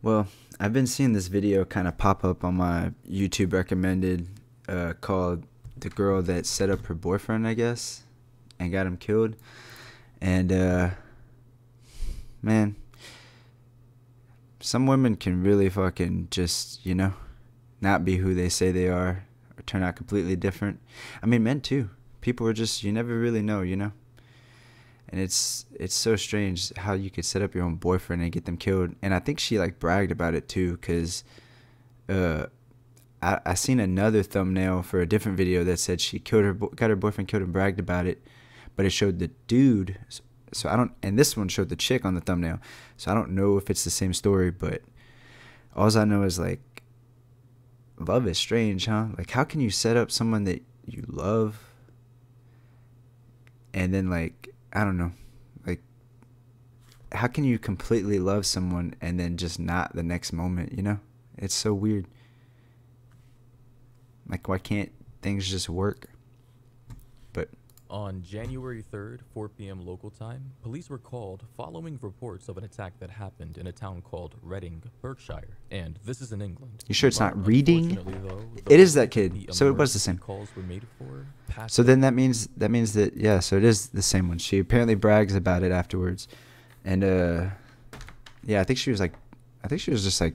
Well, I've been seeing this video kind of pop up on my YouTube recommended called The Girl That Set Up Her Boyfriend, I guess, and got him killed. And, man, some women can really fucking just, not be who they say they are or turn out completely different. I mean, men too. People are just, you never really know. And it's so strange how you could set up your own boyfriend and get them killed. And I think she like bragged about it too, because I seen another thumbnail for a different video that said she got her boyfriend killed and bragged about it, but it showed the dude. So I don't, and this one showed the chick on the thumbnail. So I don't know if it's the same story, but all I know is like, love is strange, huh? Like, how can you set up someone that you love and then like, I don't know, like, how can you completely love someone and then just not the next moment, It's so weird. Like, why can't things just work? But on January 3rd, 4 p.m. local time, police were called following reports of an attack that happened in a town called Reading, Berkshire, and this is in England. You sure it's But not Reading? unfortunately, though, It is that the kid, so it was the emergency same. calls were made for passed So away. then that means that, yeah, so it is the same one. She apparently brags about it afterwards. And yeah, I think she was just like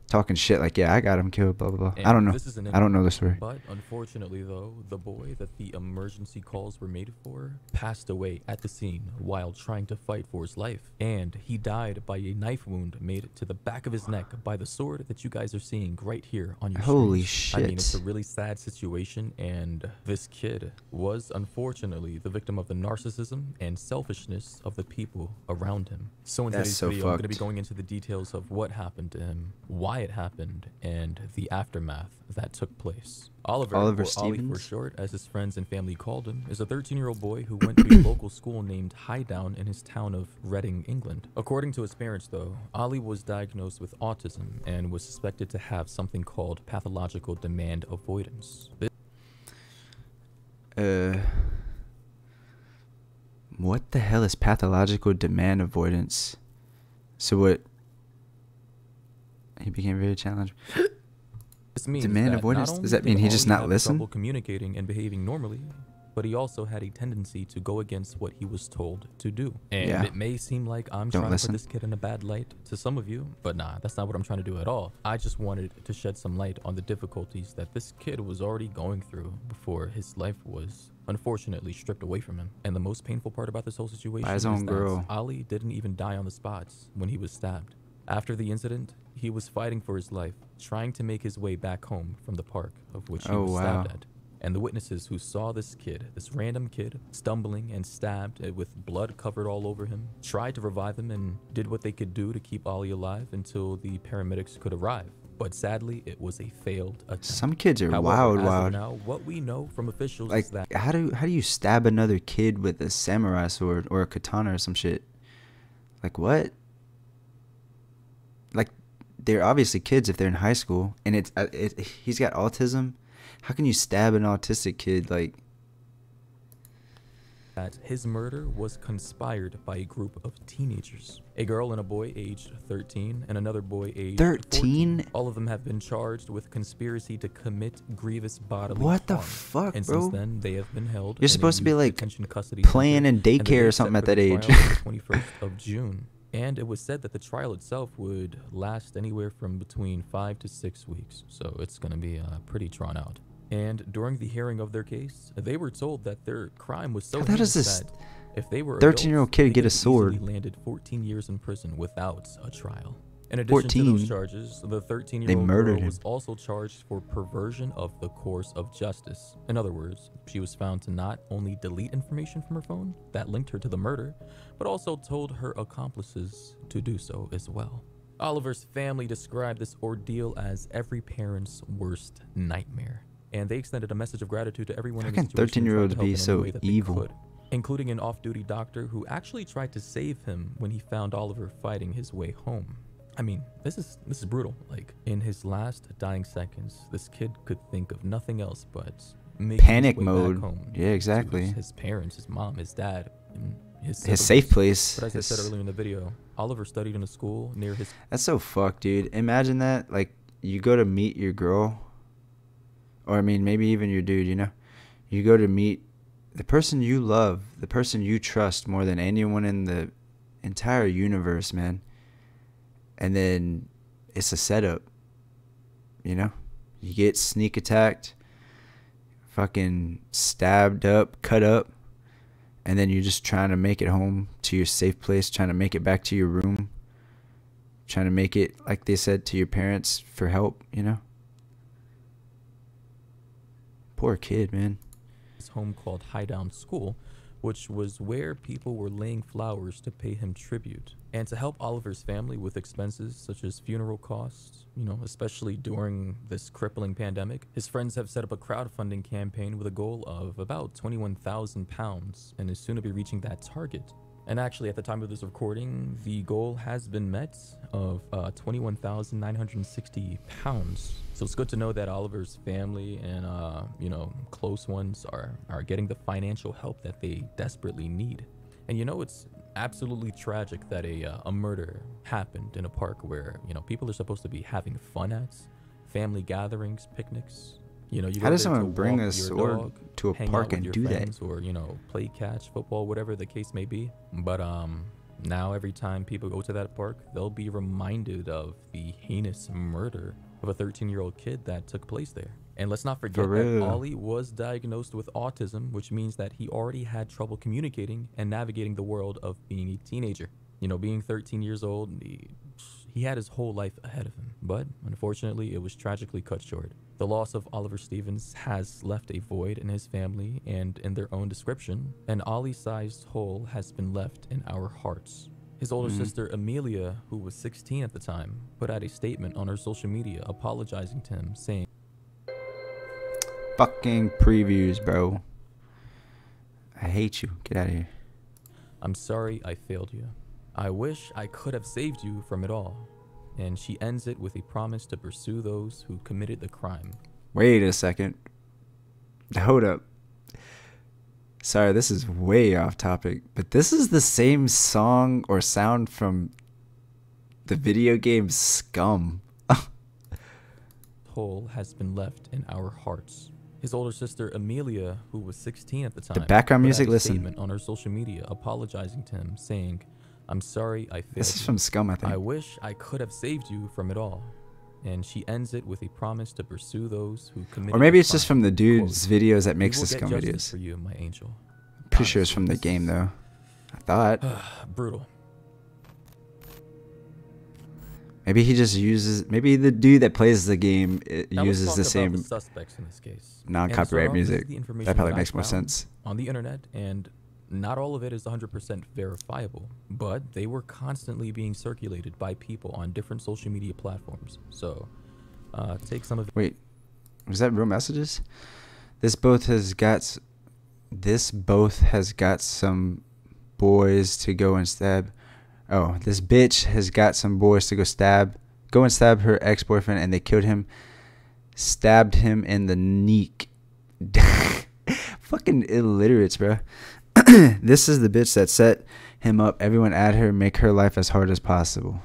talking shit, like, yeah, I got him killed, blah blah blah. And I don't know. this is an I don't know the story. But unfortunately, though, the boy that the emergency calls were made for passed away at the scene while trying to fight for his life. And he died by a knife wound made to the back of his neck by the sword that you guys are seeing right here on your Holy screen. I mean, it's a shit. really sad situation, and this kid was unfortunately the victim of the narcissism and selfishness of the people around him. So in That's today's so video, I'm going to be fucked. going into the details of what happened to him, why it happened, and the aftermath that took place. Oliver, Oliver or Ollie for Stevens? short, as his friends and family called him, is a 13-year-old boy who went to a local school named Highdown in his town of Reading, England. According to his parents, though, Ollie was diagnosed with autism and was suspected to have something called pathological demand avoidance. What the hell is pathological demand avoidance? So what? He became very challenged. This means Demand that avoidance? not Does that only mean did he just Ollie not have listen? trouble communicating and behaving normally, but he also had a tendency to go against what he was told to do. And Yeah. it may seem like I'm Don't trying listen. to put this kid in a bad light to some of you, but nah, that's not what I'm trying to do at all. I just wanted to shed some light on the difficulties that this kid was already going through before his life was unfortunately stripped away from him. And the most painful part about this whole situation By his is own that girl. Ollie didn't even die on the spot when he was stabbed. After the incident, he was fighting for his life, trying to make his way back home from the park of which he Oh, was stabbed wow. at. And the witnesses who saw this kid, this random kid, stumbling and stabbed with blood covered all over him, tried to revive him and did what they could do to keep Ollie alive until the paramedics could arrive. But sadly, it was a failed attempt. Some kids are However, as wild. of now, what we know from officials Like, is that how do you stab another kid with a samurai sword or a katana or some shit? Like, what? Like, they're obviously kids if they're in high school, and he's got autism. How can you stab an autistic kid? Like, his murder was conspired by a group of teenagers. A girl and a boy aged 13 and another boy aged 13? 14. All of them have been charged with conspiracy to commit grievous bodily What the harm. fuck, And bro? since then, they have been held You're in a supposed to be, youth like, detention custody playing center, in and the daycare date or set something for at that the age. trial is the 21st of June. And it was said that the trial itself would last anywhere from between 5 to 6 weeks. So it's going to be pretty drawn out. And during the hearing of their case, they were told that their crime was so How does heinous this that if they were 13-year-old adults, kid they get could a have easily sword? landed 14 years in prison without a trial. In addition to 14? those charges, the They 13-year-old murdered girl him. was also charged for perversion of the course of justice. In other words, she was found to not only delete information from her phone that linked her to the murder, but also told her accomplices to do so as well. Oliver's family described this ordeal as every parent's worst nightmare, and they extended a message of gratitude to everyone How in the can situation who tried 13-year-olds to help be in any so way that they evil? could, including an off-duty doctor who actually tried to save him when he found Oliver fighting his way home. I mean, this is brutal. Like, in his last dying seconds, this kid could think of nothing else but making Panic his way mode. back home Yeah, to exactly. his parents, his mom, his dad, and his his safe siblings. place. But as I said earlier in the video, Oliver studied in a school near his. That's so fucked, dude. Imagine that. Like, you go to meet your girl, or I mean, maybe even your dude, you know? You go to meet the person you love, the person you trust more than anyone in the entire universe, man. And then it's a setup, you know? You get sneak attacked, fucking stabbed up, cut up, and then you're just trying to make it home to your safe place, trying to make it back to your room, trying to make it, like they said, to your parents for help, you know? Poor kid, man. His home called Highdown School, which was where people were laying flowers to pay him tribute and to help Oliver's family with expenses such as funeral costs, you know, especially during this crippling pandemic. His friends have set up a crowdfunding campaign with a goal of about £21,000 and is soon to be reaching that target. And actually, at the time of this recording, the goal has been met of £21,960. So it's good to know that Oliver's family and, you know, close ones are getting the financial help that they desperately need. And, you know, it's absolutely tragic that a murder happened in a park where, you know, people are supposed to be having fun at, family gatherings, picnics. You know, you How go does there to someone bring walk a your sword dog, to a hang out park with and your do that? friends, or, you know, play catch, football, whatever the case may be. But now every time people go to that park, they'll be reminded of the heinous murder of a 13-year-old kid that took place there. And let's not forget that Ollie was diagnosed with autism, which means that he already had trouble communicating and navigating the world of being a teenager. You know, being 13 years old, he had his whole life ahead of him. But unfortunately, it was tragically cut short. The loss of Oliver Stevens has left a void in his family, and in their own description, an Ollie-sized hole has been left in our hearts. His older sister, Amelia, who was 16 at the time, put out a statement on her social media apologizing to him, saying, Fucking previews, bro. I hate you. Get out of here. "I'm sorry I failed you. I wish I could have saved you from it all." And she ends it with a promise to pursue those who committed the crime. Wait a second. Hold up. Sorry, this is way off topic, but this is the same song or sound from the video game Scum. Hole has been left in our hearts. His older sister, Amelia, who was 16 at the time, The background put music, out a listen. statement on her social media apologizing to him, saying, "I'm sorry I failed This is you. from Scum, I think. I wish I could have saved you from it all." And she ends it with a promise to pursue those who committed Or maybe the it's just crime. from the dude's videos that "We makes will the get Scum justice videos. for you, my angel." Pretty sure it's from the game, though. I thought. Brutal. Maybe he just uses. Maybe the dude that plays the game Now let's uses talk the about same the suspects in this case. non-copyright And to start off, this is music. the information That probably I makes more found sense. on the internet, and not all of it is 100% verifiable, but they were constantly being circulated by people on different social media platforms. So take some of it. Wait, was that real messages? This both has got some boys to go and stab. Oh, this bitch has got some boys to go and stab her ex-boyfriend, and they killed him. Stabbed him in the neck. Fucking illiterates, bro. This is the bitch that set him up. Everyone at her, make her life as hard as possible.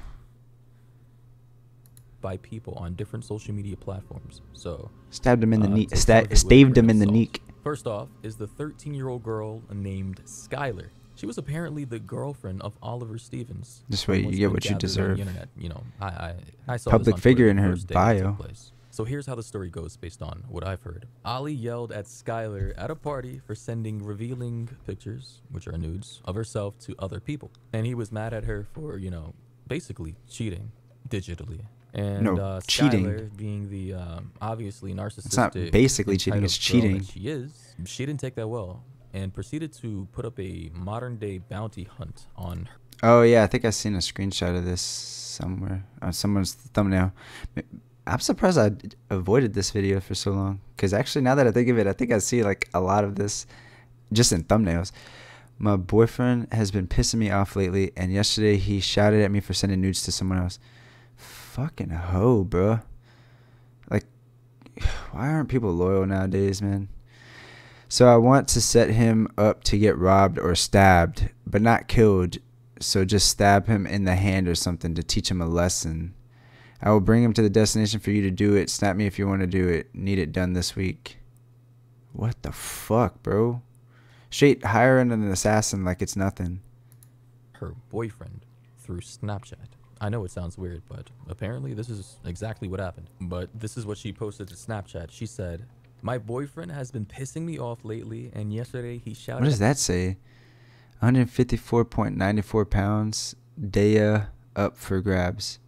By people on different social media platforms. So Stabbed him in the neck. take some of it with a Staved grain him of in the salt. neck. First off is the 13-year-old girl named Skylar. She was apparently the girlfriend of Oliver Stevens. This way you Once get been what you gathered on the deserve. internet. You know, I saw Public this on figure Twitter in the her first day it took bio. place. So here's how the story goes based on what I've heard. Ollie yelled at Skylar at a party for sending revealing pictures, which are nudes, of herself to other people. And he was mad at her for, you know, basically cheating digitally. And No, cheating. Skylar, being the obviously narcissistic, It's not basically cheating, it's entitled girl cheating. that she is, she didn't take that well and proceeded to put up a modern-day bounty hunt on her. Oh yeah, I think I seen a screenshot of this somewhere on someone's thumbnail. I'm surprised I avoided this video for so long, because actually now that I think of it, I think I see like a lot of this just in thumbnails. My boyfriend has been pissing me off lately, and yesterday he shouted at me for sending nudes to someone else. Fucking hoe, bro. Like, why aren't people loyal nowadays, man? So I want to set him up to get robbed or stabbed, but not killed. So just stab him in the hand or something to teach him a lesson. I will bring him to the destination for you to do it. Snap me if you want to do it. Need it done this week. What the fuck, bro? Straight hiring an assassin like it's nothing. Her boyfriend through Snapchat. I know it sounds weird, but apparently this is exactly what happened. But this is what she posted to Snapchat. She said, "My boyfriend has been pissing me off lately, and yesterday he shouted..." What does that say? 154.94 pounds. Daya up for grabs.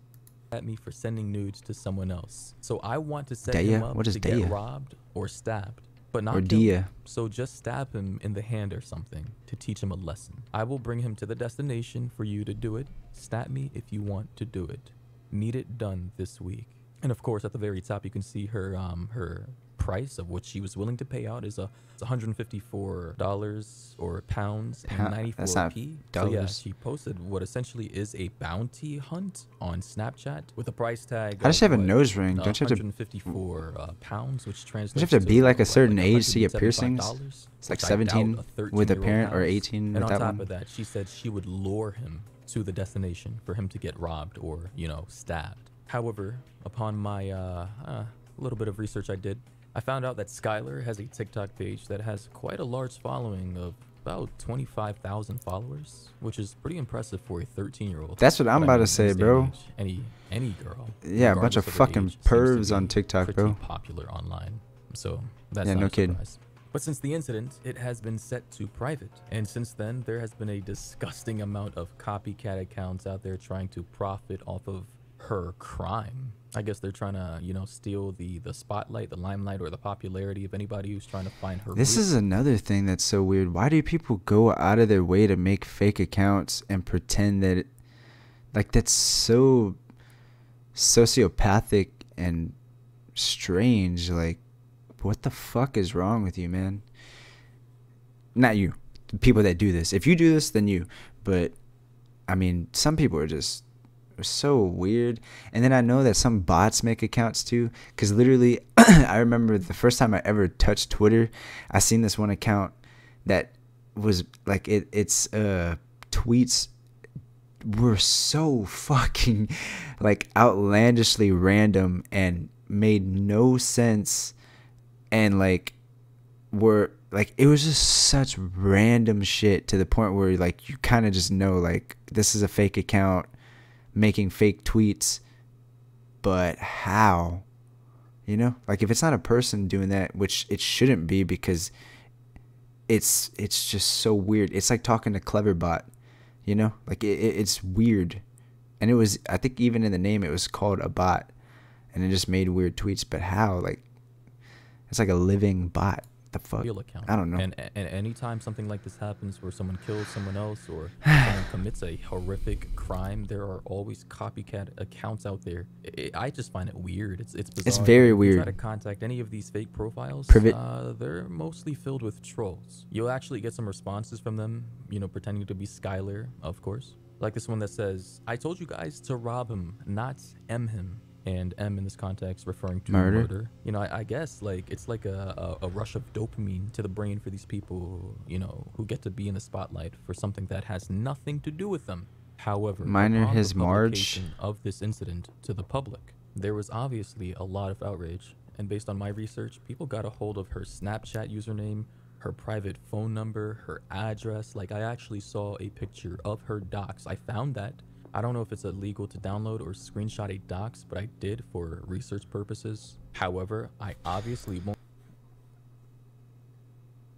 At me for sending nudes to someone else. So I want to set Daya? him up What is to Daya? get robbed or stabbed, but not Or killed. Dia. So just stab him in the hand or something to teach him a lesson. I will bring him to the destination for you to do it. Snap me if you want to do it. Need it done this week. And of course, at the very top, you can see her price of what she was willing to pay out is $154 or pounds and 94p. So yeah, she posted what essentially is a bounty hunt on Snapchat with a price tag. How does she have a nose ring? Don't you have to? 154 pounds, which translates. Don't you have to be like a certain age to get $175, piercings? It's like which I doubt 17 with a 13-year-old parent or has. 18 And with on that top one. of that, she said she would lure him to the destination for him to get robbed or, you know, stabbed. However, upon my little bit of research I did, I found out that Skylar has a TikTok page that has quite a large following of about 25,000 followers, which is pretty impressive for a 13-year-old. That's what I'm about to say, these day bro. and age, any girl, Yeah, a bunch of regardless their fucking age, seems to pervs on be TikTok, pretty bro. popular online. So that's Yeah, not no a kidding. surprise. But since the incident, it has been set to private. And since then, there has been a disgusting amount of copycat accounts out there trying to profit off of her crime. I guess they're trying to, you know, steal the spotlight, the limelight, or the popularity of anybody who's trying to find her. This is another thing that's so weird. Why do people go out of their way to make fake accounts and pretend that, like, that's so sociopathic and strange? Like, what the fuck is wrong with you, man? Not you. The people that do this. If you do this, then you. But, I mean, some people are just so weird. And then I know that some bots make accounts too, because literally I remember the first time I ever touched Twitter, I seen this one account that was like its tweets were so fucking like outlandishly random and made no sense, and like were like, it was just such random shit to the point where like you kind of just know like this is a fake account making fake tweets. But how? You know, like if it's not a person doing that, which it shouldn't be, because it's just so weird. It's like talking to Cleverbot, you know, like it's weird. And it was, I think even in the name it was called a bot, and it just made weird tweets. But how? Like it's like a living bot. The fuck? Real account. I don't know. And anytime something like this happens, where someone kills someone else or someone commits a horrific crime, there are always copycat accounts out there. I just find it weird. It's bizarre. It's very If you try weird. to contact any of these fake profiles, Privet. they're mostly filled with trolls. You'll actually get some responses from them, you know, pretending to be Skylar, of course. Like this one that says, "I told you guys to rob him, not M him." And M in this context referring to murder. You know, I guess like it's like a rush of dopamine to the brain for these people, you know, who get to be in the spotlight for something that has nothing to do with them. However, Minor upon his the Marge. publication of this incident to the public, there was obviously a lot of outrage. And based on my research, people got a hold of her Snapchat username, her private phone number, her address. Like I actually saw a picture of her docs. I found that. I don't know if it's illegal to download or screenshot a docs, but I did for research purposes. However, I obviously won't.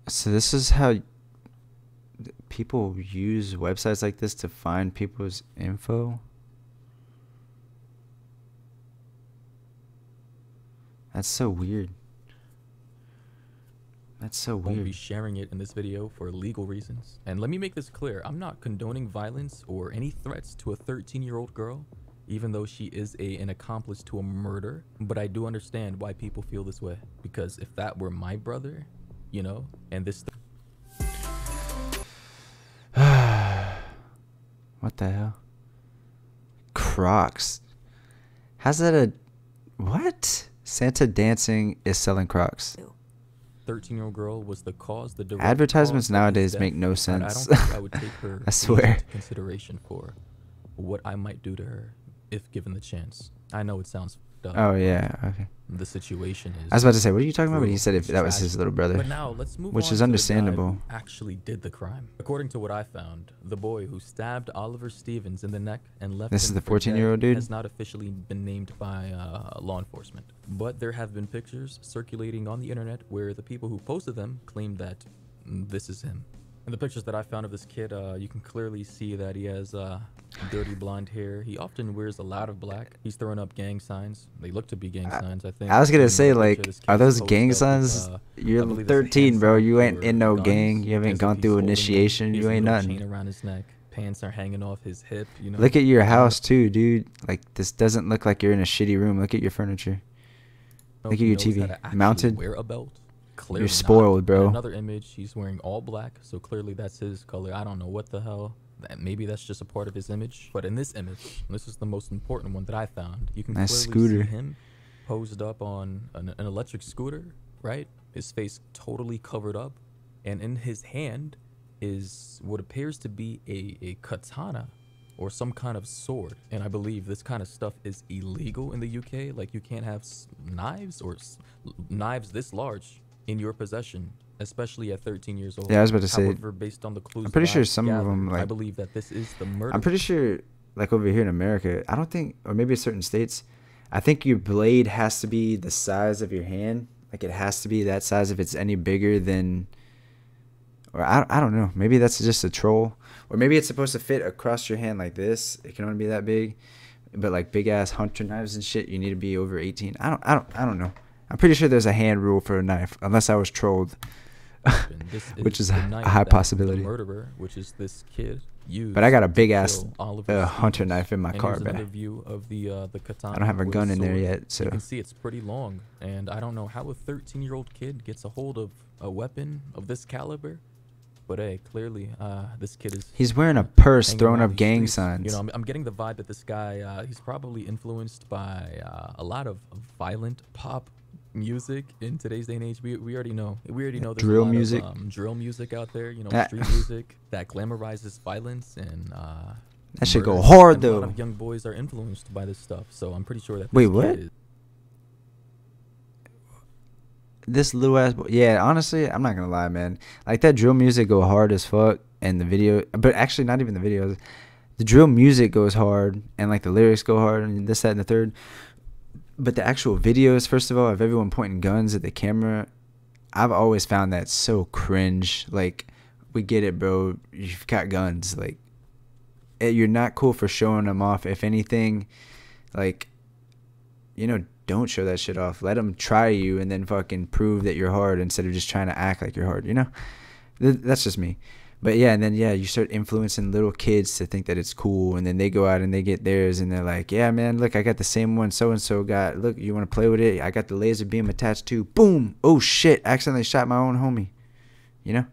So this is how people use websites like this to find people's info? That's so weird. That's so Won't be weird. sharing it in this video for legal reasons. And let me make this clear, I'm not condoning violence or any threats to a 13-year-old girl, even though she is an accomplice to a murder. But I do understand why people feel this way, because if that were my brother, you know, and this What the hell? Crocs. How's that a... What? Santa dancing is selling Crocs. 13-year-old girl was the cause, the direct Advertisements cause of his nowadays death, make no I sense. don't think I would take her I age swear. into consideration for what I might do to her if given the chance. I know it sounds dumb, Oh but yeah, okay. the situation I was is about to say, what are you talking about? But he brutal. said if It's that was his tragic. little brother, But now let's move which on is to the guy understandable. who actually did the crime. According to what I found, the boy who stabbed Oliver Stevens in the neck and left This him is the for dead 14-year-old dude? has not officially been named by law enforcement. But there have been pictures circulating on the internet where the people who posted them claim that this is him. In the pictures that I found of this kid, you can clearly see that he has dirty blonde hair. He often wears a lot of black. He's throwing up gang signs. They look to be gang signs, I think. I was gonna In say, the like, picture, this are kid's those posed gang up with, signs? I You're believe it's a 13, hand bro. sign You ain't for in no guns, gang. You as haven't if gone he's through holding them. initiation. He has You a ain't little nothing. chain around his neck. Pants are hanging off his hip. You know. Look at your I don't house too, dude. Like, this doesn't look like you're in a shitty room. Look at your furniture. know Look if at he your knows TV. how to actually Mounted. wear a belt. Clearly You're not. spoiled, bro. In another image, he's wearing all black, so clearly that's his color. I don't know what the hell. Maybe that's just a part of his image. But in this image, this is the most important one that I found. You can Nice clearly scooter. see him posed up on an electric scooter, right? His face totally covered up, and in his hand is what appears to be a katana or some kind of sword. And I believe this kind of stuff is illegal in the UK. Like, you can't have knives or knives this large in your possession, especially at 13 years old. Yeah, I was about to say. However, based on the clues I'm pretty that sure I've some of them, gathered, I like, believe that this is the murder. I'm pretty sure, like, over here in America, I don't think, or maybe certain states, I think your blade has to be the size of your hand. Like, it has to be that size if it's any bigger than, or I don't know. Maybe that's just a troll. Or maybe it's supposed to fit across your hand like this. It can only be that big. But like big ass hunter knives and shit, you need to be over 18. I don't know. I'm pretty sure there's a hand rule for a knife, unless I was trolled. This Which is the a knife high that possibility. The murderer, which is this kid, used But I got a to big ass kill Oliver hunter Stevens. knife in my And car, here's another man. view of the katana. I don't have a or the gun in there sword. yet, so You can see it's pretty long, and I don't know how a 13-year-old kid gets a hold of a weapon of this caliber. But hey, clearly, this kid is. he's wearing a purse, hanging throwing around up these gang streets. signs. You know, I'm getting the vibe that this guy, he's probably influenced by a lot of violent pop music in today's day and age. We already know. We already know there's Drill a lot music. of drill music out there. You know, That- street music that glamorizes violence and. That should go murder. hard, And a lot though. of young boys are influenced by this stuff, so I'm pretty sure that. Wait, this what? kid is- This little ass boy. Yeah, honestly, I'm not gonna lie, man. Like, that drill music go hard as fuck, and the video, but actually not even the videos. The drill music goes hard, and like the lyrics go hard, and this, that, and the third. But the actual videos, first of all, of everyone pointing guns at the camera, I've always found that so cringe. Like, we get it, bro. You've got guns. Like, you're not cool for showing them off. If anything, like, you know, don't show that shit off. Let them try you and then fucking prove that you're hard instead of just trying to act like you're hard, you know? That's just me. But yeah, and then, yeah, you start influencing little kids to think that it's cool, and then they go out and they get theirs, and they're like, yeah, man, look, I got the same one so-and-so got. Look, you want to play with it? I got the laser beam attached to. Boom! Oh, shit, accidentally shot my own homie. You know?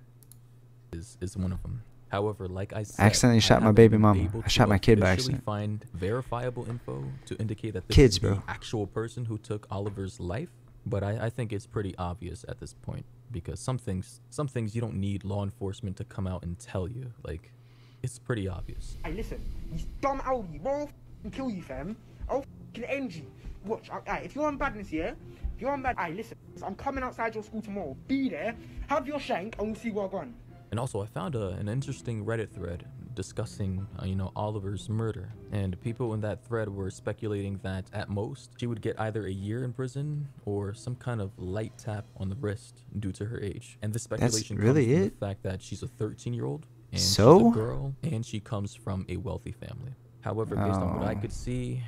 is one of them. However, like I said, Accidentally I shot my haven't baby been mama. able I shot to my kid by officially accident. Find verifiable info to indicate that this Kids, is the bro. actual person who took Oliver's life, but I think it's pretty obvious at this point because some things you don't need law enforcement to come out and tell you. Like, it's pretty obvious. Hey, listen, you dumb Aldi, bro, I'll f***ing kill you, fam. I'll f***ing end you. Watch, hey, if you're on badness, yeah? If you're on bad, hey, listen, I'm coming outside your school tomorrow. Be there, have your shank, and we'll see what I've gone. And also, I found an interesting Reddit thread discussing, Oliver's murder. And people in that thread were speculating that at most she would get either a year in prison or some kind of light tap on the wrist due to her age. And this speculation really comes from it? the fact that she's a 13-year-old and So? she's a girl and she comes from a wealthy family. However, based on what I Oh. could see,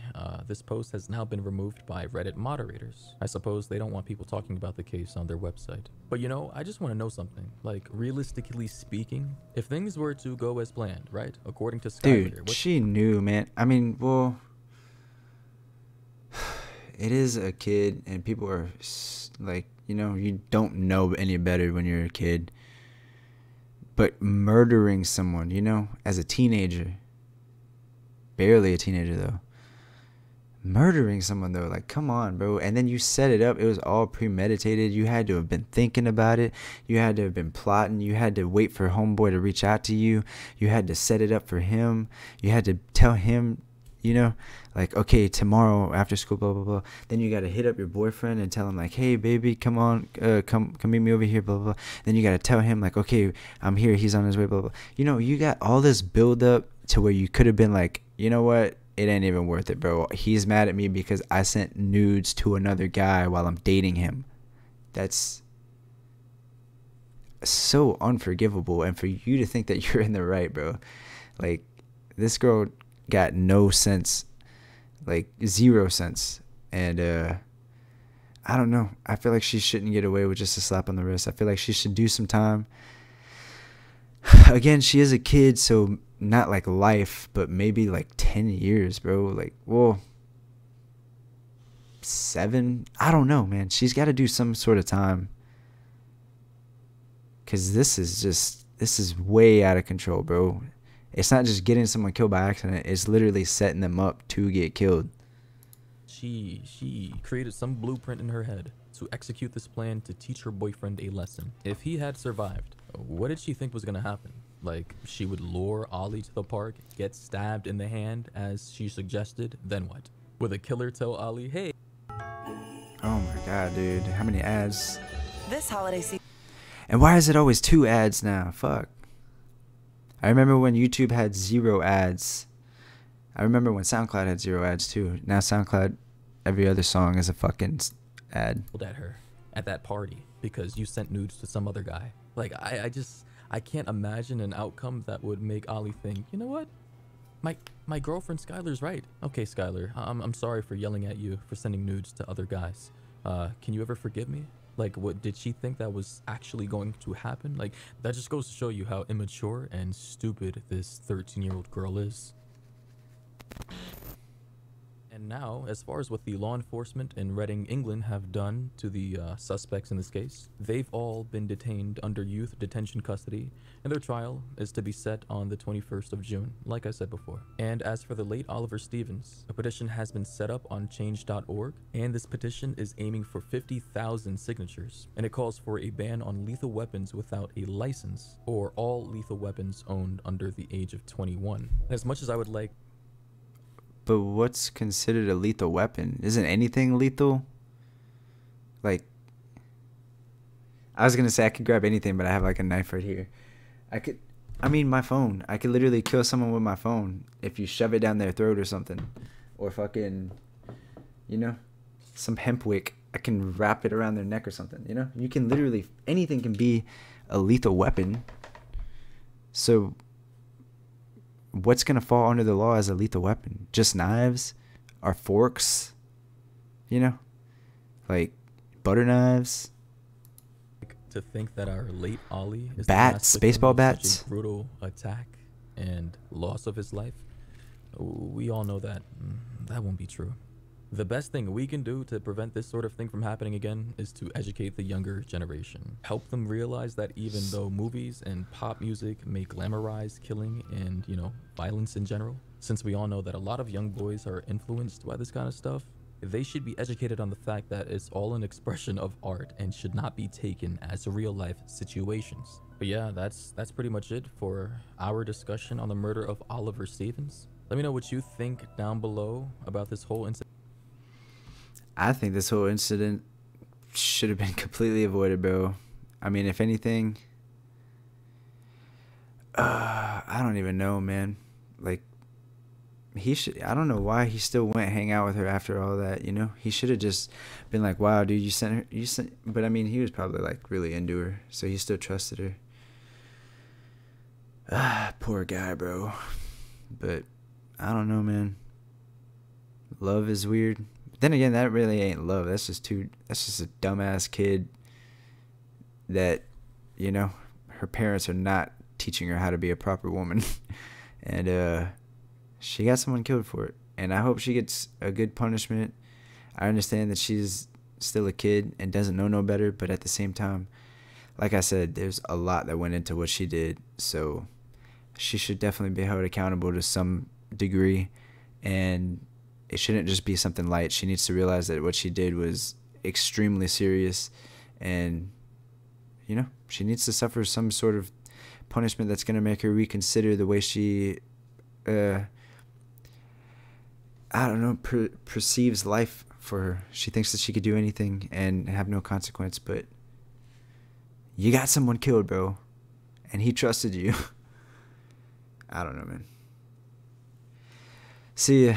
this post has now been removed by Reddit moderators. I suppose they don't want people talking about the case on their website. But I just want to know something. Like, realistically speaking, if things were to go as planned, right? According to Skyler, Dude, she knew, man. I mean, well, it is a kid, and people are like, you don't know any better when you're a kid. But murdering someone, as a teenager, barely a teenager though, murdering someone though, like, come on, bro. And then you set it up. It was all premeditated. You had to have been thinking about it. You had to have been plotting. You had to wait for homeboy to reach out to you. You had to set it up for him. You had to tell him, you know, like, okay, tomorrow after school, blah blah blah. Then you got to hit up your boyfriend and tell him like, hey baby, come on, come meet me over here, blah blah blah. Then you got to tell him like, okay, I'm here, he's on his way, blah blah. You know, you got all this build up to where you could have been like, you know what, it ain't even worth it, bro. He's mad at me because I sent nudes to another guy while I'm dating him. That's so unforgivable. And for you to think that you're in the right, bro, like, this girl got no sense, like 0 sense. And I don't know, I feel like she shouldn't get away with just a slap on the wrist. I feel like she should do some time. Again, she is a kid, so not like life, but maybe like 10 years, bro. Like, well, 7, I don't know, man. She's got to do some sort of time, because this is way out of control, bro. It's not just getting someone killed by accident, it's literally setting them up to get killed. She created some blueprint in her head to execute this plan to teach her boyfriend a lesson. If he had survived, what did she think was gonna happen? Like, she would lure Ollie to the park, get stabbed in the hand as she suggested, then what? Would the killer tell Ollie, hey? Oh my god, dude, how many ads? This holiday season. And why is it always 2 ads now? Fuck. I remember when YouTube had 0 ads. I remember when SoundCloud had 0 ads too. Now SoundCloud, every other song is a fucking ad. At her at that party because you sent nudes to some other guy. Like, I can't imagine an outcome that would make Ollie think, you know what? My girlfriend Skylar's right. Okay, Skylar, I'm sorry for yelling at you for sending nudes to other guys. Can you ever forgive me? Like, what did she think that was actually going to happen? Like, that just goes to show you how immature and stupid this 13-year-old girl is. And now, as far as what the law enforcement in Reading, England have done to the suspects in this case, they've all been detained under youth detention custody, and their trial is to be set on the 21st of June, like I said before. And as for the late Oliver Stevens, a petition has been set up on change.org, and this petition is aiming for 50,000 signatures, and it calls for a ban on lethal weapons without a license, or all lethal weapons owned under the age of 21. And as much as I would like... But what's considered a lethal weapon? Isn't anything lethal? Like, I was gonna say I could grab anything, but I have like a knife right here. I mean my phone. I could literally kill someone with my phone if you shove it down their throat or something. Or fucking, you know, some hemp wick. I can wrap it around their neck or something, you know? You can literally, anything can be a lethal weapon. So what's going to fall under the law as a lethal weapon? Just knives or forks, you know, like butter knives. To think that our late Ollie is bats, baseball bats, such a brutal attack and loss of his life, we all know that that won't be true. The best thing we can do to prevent this sort of thing from happening again is to educate the younger generation. Help them realize that even though movies and pop music may glamorize killing and, you know, violence in general, since we all know that a lot of young boys are influenced by this kind of stuff, they should be educated on the fact that it's all an expression of art and should not be taken as real life situations. But yeah, that's pretty much it for our discussion on the murder of Oliver Stevens. Let me know what you think down below about this whole incident. I think this whole incident should have been completely avoided, bro. I mean, if anything, I don't even know, man. Like, he should, I don't know why he still went hang out with her after all that, you know? He should have just been like, wow, dude, but I mean, he was probably like really into her, so he still trusted her. Poor guy, bro. But I don't know, man. Love is weird. Then again, that really ain't love. That's just a dumbass kid that, you know, her parents are not teaching her how to be a proper woman. And she got someone killed for it. And I hope she gets a good punishment. I understand that she's still a kid and doesn't know no better, but at the same time, like I said, there's a lot that went into what she did. So she should definitely be held accountable to some degree. And it shouldn't just be something light. She needs to realize that what she did was extremely serious, and you know, she needs to suffer some sort of punishment that's going to make her reconsider the way she I don't know, perceives life for her. She thinks that she could do anything and have no consequence, but you got someone killed, bro, and he trusted you. I don't know, man. See ya.